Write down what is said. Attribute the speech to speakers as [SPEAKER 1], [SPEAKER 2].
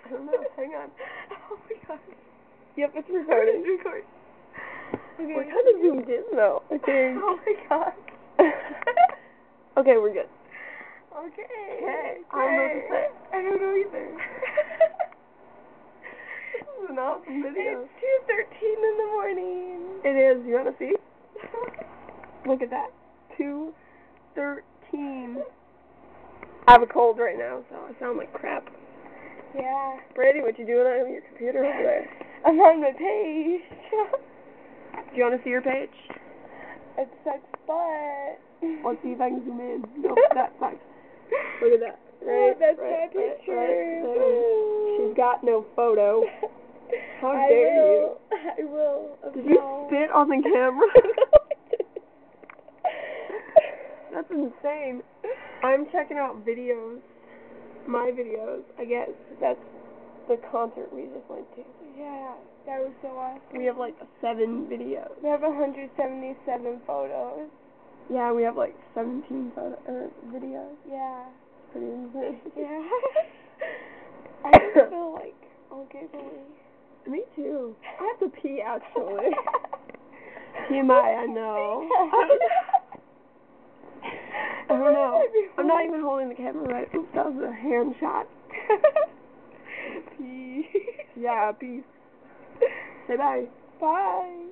[SPEAKER 1] I don't know. Hang on.
[SPEAKER 2] Oh my god.
[SPEAKER 1] Yep, it's recording.
[SPEAKER 2] It's recording. Okay.
[SPEAKER 1] We're kind of zoomed in though, I think.
[SPEAKER 2] Oh my god.
[SPEAKER 1] Okay, we're good.
[SPEAKER 2] Okay.
[SPEAKER 1] Okay. I don't know what to say.
[SPEAKER 2] I don't know either.
[SPEAKER 1] This is an awesome video.
[SPEAKER 2] It's 2:13 in the morning.
[SPEAKER 1] It is. You want to see? Look at that. 2:13. I have a cold right now, so I sound like crap.
[SPEAKER 2] Yeah.
[SPEAKER 1] Brady, what you doing on your computer over there?
[SPEAKER 2] I'm on the page.
[SPEAKER 1] Do you want to see your page?
[SPEAKER 2] It sucks butt.
[SPEAKER 1] Let's see if I can zoom in. Nope, that sucks. Look at that.
[SPEAKER 2] Oh, that's my
[SPEAKER 1] right
[SPEAKER 2] picture.
[SPEAKER 1] there. She's got no photo. How dare you?
[SPEAKER 2] I will.
[SPEAKER 1] Did you spit on the camera? That's insane. I'm checking out videos. My videos, I guess. That's the concert we just went to.
[SPEAKER 2] Yeah, that was so awesome.
[SPEAKER 1] We have like 7 videos.
[SPEAKER 2] We have 177 photos.
[SPEAKER 1] Yeah, we have like 17 videos.
[SPEAKER 2] Yeah.
[SPEAKER 1] Pretty insane.
[SPEAKER 2] Yeah. I just feel like all giggly.
[SPEAKER 1] Me too. I have to pee actually. TMI, I know. I don't know. I'm not even holding the camera right. Oops, that was a hand shot.
[SPEAKER 2] Peace.
[SPEAKER 1] Yeah, peace. Say bye.
[SPEAKER 2] Bye.